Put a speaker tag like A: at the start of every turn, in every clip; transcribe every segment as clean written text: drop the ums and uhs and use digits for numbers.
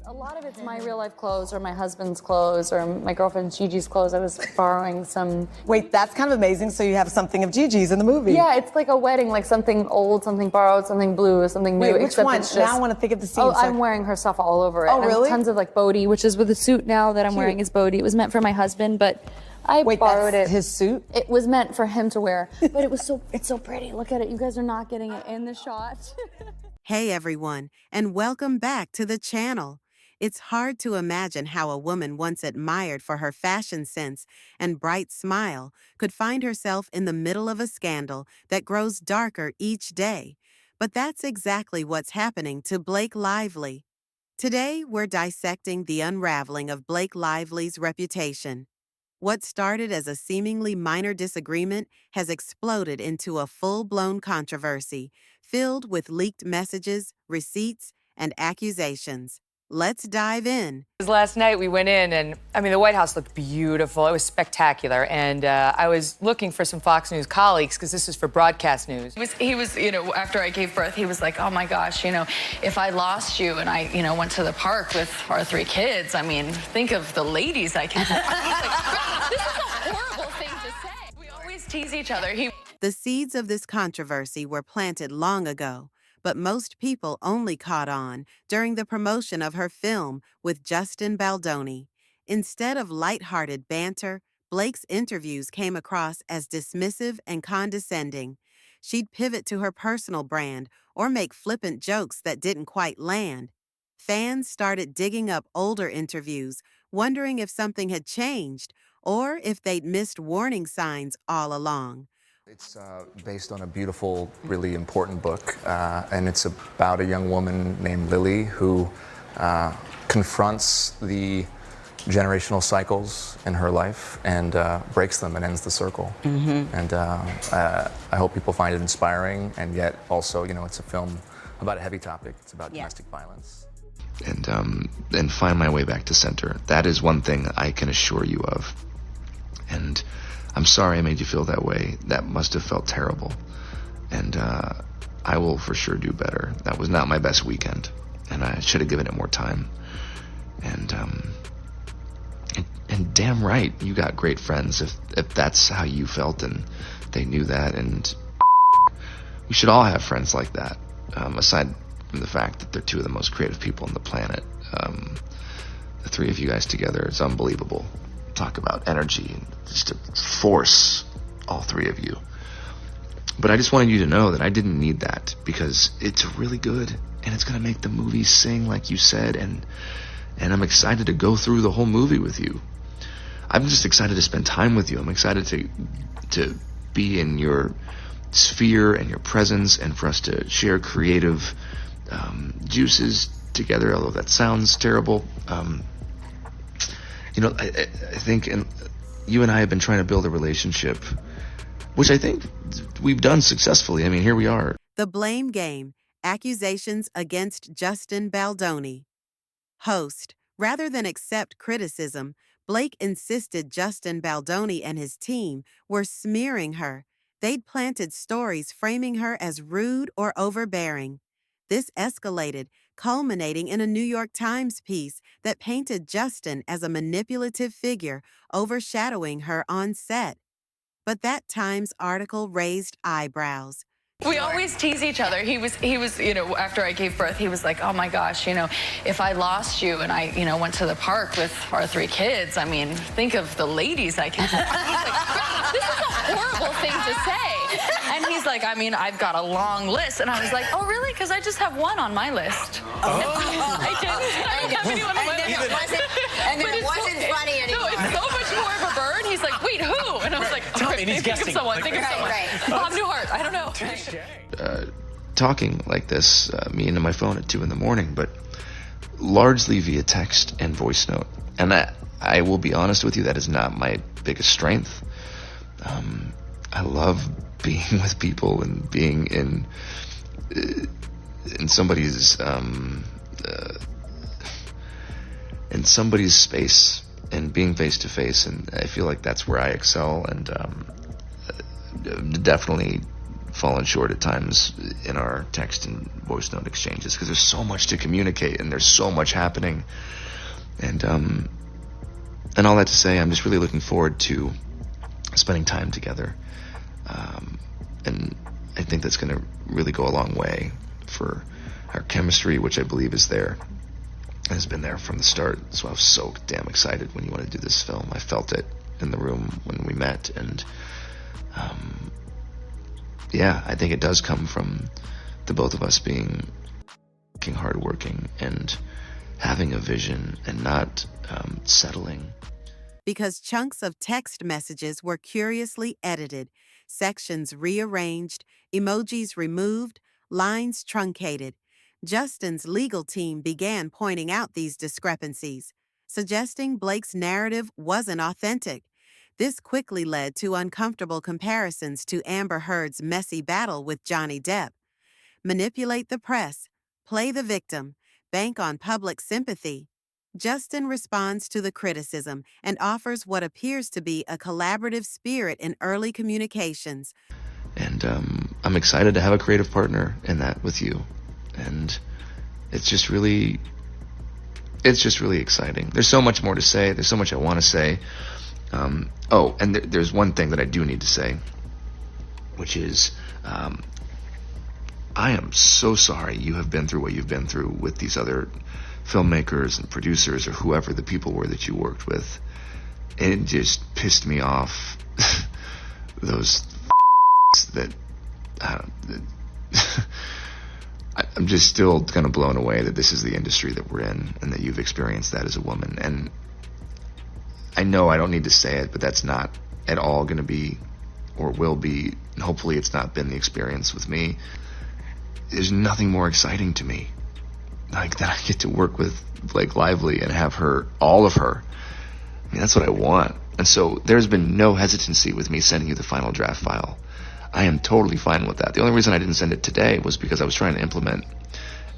A: A lot of it's my real life clothes or my husband's clothes or my girlfriend Gigi's clothes. I was borrowing some.
B: Wait, that's kind of amazing. So you have something of Gigi's in the movie.
A: Yeah, it's like a wedding, like something old, something borrowed, something blue, something new.
B: Wait, which
A: except
B: one?
A: It's just,
B: Now I want to think of the scene.
A: Oh, I'm wearing her stuff all over it.
B: Oh, really?
A: And tons of like Bodhi, which is with the suit now that I'm wearing is Bodhi. It was meant for my husband, but I borrowed it.
B: His suit?
A: It was meant for him to wear, but it's so pretty. Look at it. You guys are not getting it in the shot.
C: Hey everyone, and welcome back to the channel. It's hard to imagine how a woman once admired for her fashion sense and bright smile could find herself in the middle of a scandal that grows darker each day. But that's exactly what's happening to Blake Lively. Today, we're dissecting the unraveling of Blake Lively's reputation. What started as a seemingly minor disagreement has exploded into a full-blown controversy, filled with leaked messages, receipts, and accusations. Let's dive in.
D: Last night we went in and, the White House looked beautiful. It was spectacular. And I was looking for some Fox News colleagues because this is for broadcast news.
E: He was, after I gave birth, he was like, oh my gosh, if I lost you and I, went to the park with our 3 kids, think of the ladies I can. This is a horrible thing to say. We always tease each other.
C: The seeds of this controversy were planted long ago, but most people only caught on during the promotion of her film with Justin Baldoni. Instead of lighthearted banter, Blake's interviews came across as dismissive and condescending. She'd pivot to her personal brand or make flippant jokes that didn't quite land. Fans started digging up older interviews, wondering if something had changed or if they'd missed warning signs all along.
F: It's based on a beautiful, really important book, and it's about a young woman named Lily who confronts the generational cycles in her life and breaks them and ends the circle. Mm-hmm. And I hope people find it inspiring, and yet also, it's a film about a heavy topic. It's about domestic violence.
G: And find my way back to center. That is one thing I can assure you of. And I'm sorry I made you feel that way. That must have felt terrible. And I will for sure do better. That was not my best weekend, and I should have given it more time. And damn right, you got great friends if that's how you felt and they knew that. And we should all have friends like that, aside from the fact that they're 2 of the most creative people on the planet. The 3 of you guys together is unbelievable. Talk about energy and just to force all 3 of you. But I just wanted you to know that I didn't need that, because it's really good and it's going to make the movie sing like you said, and I'm excited to go through the whole movie with you. I'm just excited to spend time with you. I'm excited to be in your sphere and your presence, and for us to share creative juices together, although that sounds terrible. I think you and I have been trying to build a relationship, which I think we've done successfully. Here we are.
C: The Blame Game, accusations against Justin Baldoni. Host, rather than accept criticism, Blake insisted Justin Baldoni and his team were smearing her. They'd planted stories framing her as rude or overbearing. This escalated, culminating in a New York Times piece that painted Justin as a manipulative figure overshadowing her on set. But that Times article raised eyebrows.
E: We always tease each other. He was, after I gave birth, he was like, oh my gosh, if I lost you and I, went to the park with our 3 kids, think of the ladies I can. This is a horrible thing to say. And he's like, I've got a long list. And I was like, oh, really? Because I just have 1 on my list. I didn't have anyone on my list.
H: And then it wasn't funny anymore.
E: No, it's so much more of a burn. He's like, wait, who? And I was like, okay, think of someone. Think of someone. Bob Newhart, I don't know.
G: Talking like this, me into my phone at 2 a.m, but largely via text and voice note. And I will be honest with you, that is not my biggest strength. I love being with people and being in somebody's space and being face to face, and I feel like that's where I excel, and definitely fallen short at times in our text and voice note exchanges, because there's so much to communicate and there's so much happening. And all that to say, I'm just really looking forward to spending time together. And I think that's going to really go a long way for our chemistry, which I believe is there and has been there from the start. So I was so damn excited when you wanted to do this film. I felt it in the room when we met, and yeah, I think it does come from the both of us being hardworking and having a vision and not settling.
C: Because chunks of text messages were curiously edited, sections rearranged, emojis removed, lines truncated. Justin's legal team began pointing out these discrepancies, suggesting Blake's narrative wasn't authentic. This quickly led to uncomfortable comparisons to Amber Heard's messy battle with Johnny Depp. Manipulate the press, play the victim, bank on public sympathy. Justin responds to the criticism and offers what appears to be a collaborative spirit in early communications.
G: And I'm excited to have a creative partner in that with you. And it's just really exciting. There's so much more to say. There's so much I want to say. Oh, and there's one thing that I do need to say, which is I am so sorry you have been through what you've been through with these other filmmakers and producers or whoever the people were that you worked with. It just pissed me off. Those that I'm just still kind of blown away that this is the industry that we're in and that you've experienced that as a woman. And I know I don't need to say it, but that's not at all going to be or will be, and hopefully it's not been the experience with me. There's nothing more exciting to me like that I get to work with Blake Lively and have her, all of her. I mean, that's what I want. And so there's been no hesitancy with me sending you the final draft file. I am totally fine with that. The only reason I didn't send it today was because I was trying to implement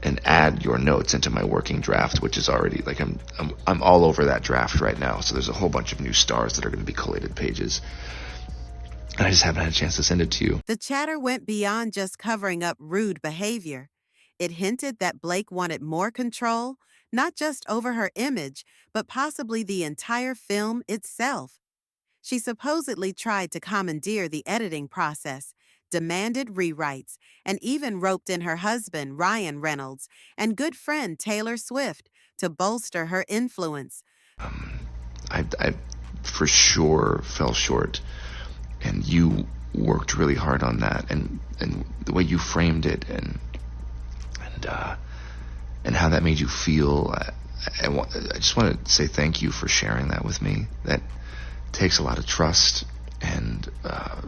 G: and add your notes into my working draft, which is already like I'm all over that draft right now. So there's a whole bunch of new stars that are going to be collated pages. And I just haven't had a chance to send it to you.
C: The chatter went beyond just covering up rude behavior. It hinted that Blake wanted more control, not just over her image, but possibly the entire film itself. She supposedly tried to commandeer the editing process, demanded rewrites, and even roped in her husband, Ryan Reynolds, and good friend Taylor Swift to bolster her influence.
G: I for sure fell short, and you worked really hard on that, and the way you framed it, and how that made you feel. I just want to say thank you for sharing that with me. That takes a lot of trust and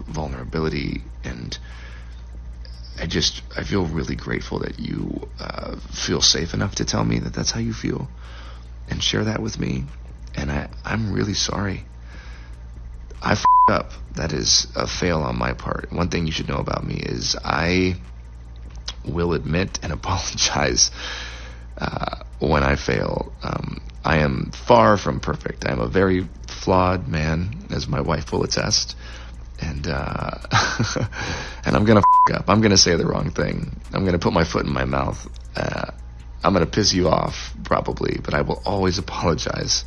G: vulnerability, and I feel really grateful that you feel safe enough to tell me that that's how you feel and share that with me. And I'm really sorry. I f***ed up. That is a fail on my part. One thing you should know about me is I will admit and apologize when I fail. I am far from perfect. I'm a very flawed man, as my wife will attest. And and I'm gonna f*** up. I'm gonna say the wrong thing. I'm gonna put my foot in my mouth. I'm gonna piss you off, probably, but I will always apologize.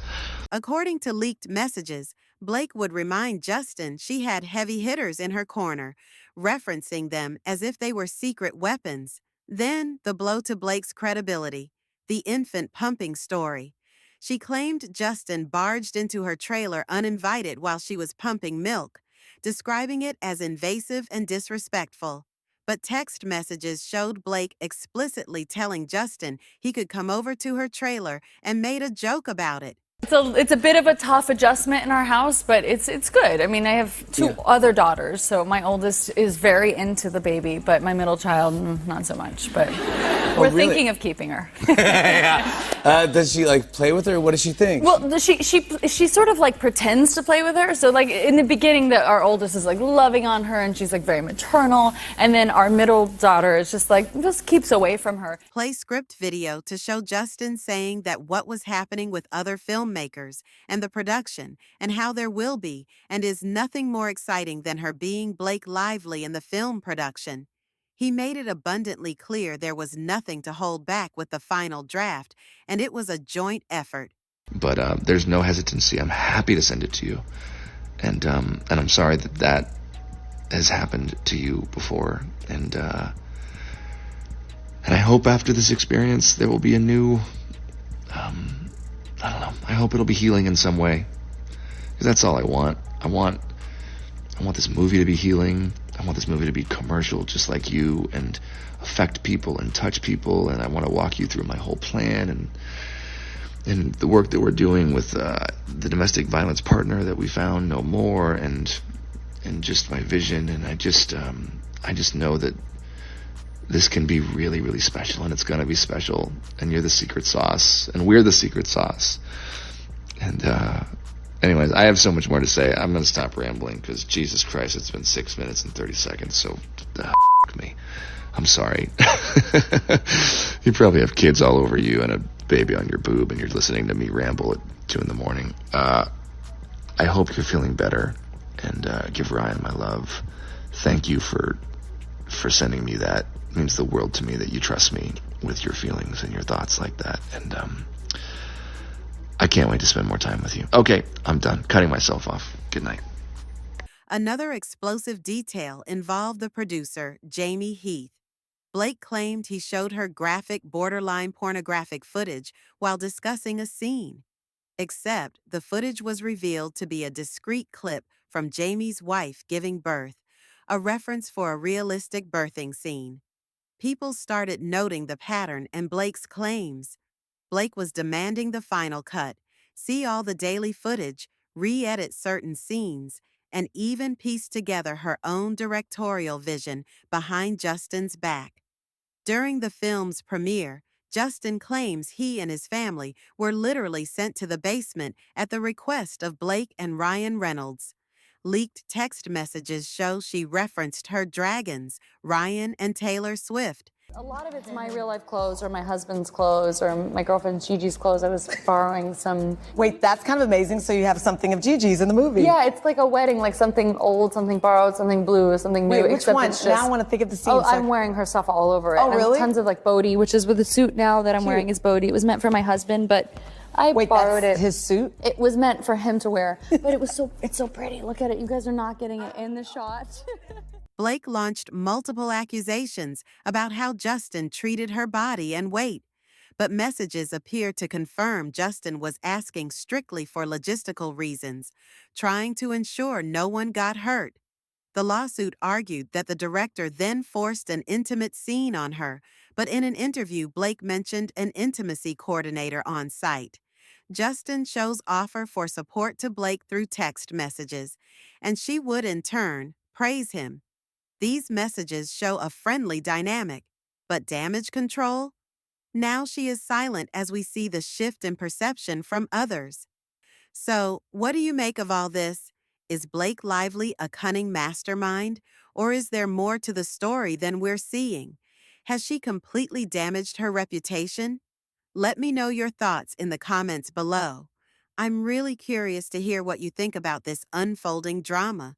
C: According to leaked messages, Blake would remind Justin she had heavy hitters in her corner, referencing them as if they were secret weapons. Then the blow to Blake's credibility, the infant pumping story. She claimed Justin barged into her trailer uninvited while she was pumping milk, describing it as invasive and disrespectful. But text messages showed Blake explicitly telling Justin he could come over to her trailer and made a joke about it.
A: It's a bit of a tough adjustment in our house, but it's good. I mean, I have two other daughters, so my oldest is very into the baby, but my middle child, not so much. But we're thinking of keeping her.
I: Does she like play with her? What does she think?
A: Well, she sort of like pretends to play with her. So like in the beginning, our oldest is like loving on her, and she's like very maternal, and then our middle daughter is just keeps away from her.
C: Play script video to show Justin saying that what was happening with other filmmakers filmmakers and the production and how there will be and is nothing more exciting than her being Blake Lively in the film production. He made it abundantly clear there was nothing to hold back with the final draft, and it was a joint effort.
G: But there's no hesitancy. I'm happy to send it to you. And I'm sorry that that has happened to you before. And I hope after this experience there will be a new, I don't know, I hope it'll be healing in some way. Because that's all I want. I want this movie to be healing. I want this movie to be commercial just like you and affect people and touch people. And I want to walk you through my whole plan and the work that we're doing with the domestic violence partner that we found no more and just my vision. And I just know that this can be really, really special, and it's going to be special. And you're the secret sauce, and we're the secret sauce. And anyways, I have so much more to say. I'm going to stop rambling because Jesus Christ, it's been 6 minutes and 30 seconds. So me. I'm sorry. You probably have kids all over you and a baby on your boob, and you're listening to me ramble at 2 a.m. I hope you're feeling better, and give Ryan my love. Thank you for sending me that. It means the world to me that you trust me with your feelings and your thoughts like that. And I can't wait to spend more time with you. Okay, I'm done. Cutting myself off. Good night.
C: Another explosive detail involved the producer, Jamie Heath. Blake claimed he showed her graphic, borderline pornographic footage while discussing a scene. Except the footage was revealed to be a discreet clip from Jamie's wife giving birth, a reference for a realistic birthing scene. People started noting the pattern in Blake's claims. Blake was demanding the final cut, see all the daily footage, re-edit certain scenes, and even piece together her own directorial vision behind Justin's back. During the film's premiere, Justin claims he and his family were literally sent to the basement at the request of Blake and Ryan Reynolds. Leaked text messages show she referenced her dragons, Ryan and Taylor Swift.
A: A lot of it's my real life clothes or my husband's clothes or my girlfriend Gigi's clothes. I was borrowing some.
B: Wait, that's kind of amazing. So you have something of Gigi's in the movie.
A: Yeah, it's like a wedding, like something old, something borrowed, something blue, something new.
B: Wait, which
A: except
B: one?
A: it's just,
B: Now I want to think of the scene.
A: Oh, I'm wearing her stuff all over it.
B: Oh, really?
A: And tons of like Bodhi, which is with the suit now that I'm wearing is Bodhi. It was meant for my husband, but I borrowed
B: that's
A: it.
B: his suit?
A: It was meant for him to wear, but it's so pretty. Look at it. You guys are not getting it in the shot.
C: Blake launched multiple accusations about how Justin treated her body and weight, but messages appear to confirm Justin was asking strictly for logistical reasons, trying to ensure no one got hurt. The lawsuit argued that the director then forced an intimate scene on her, but in an interview, Blake mentioned an intimacy coordinator on site. Justin shows offer for support to Blake through text messages, and she would in turn praise him. These messages show a friendly dynamic, but damage control? Now she is silent as we see the shift in perception from others. So, what do you make of all this? Is Blake Lively a cunning mastermind, or is there more to the story than we're seeing? Has she completely damaged her reputation? Let me know your thoughts in the comments below. I'm really curious to hear what you think about this unfolding drama.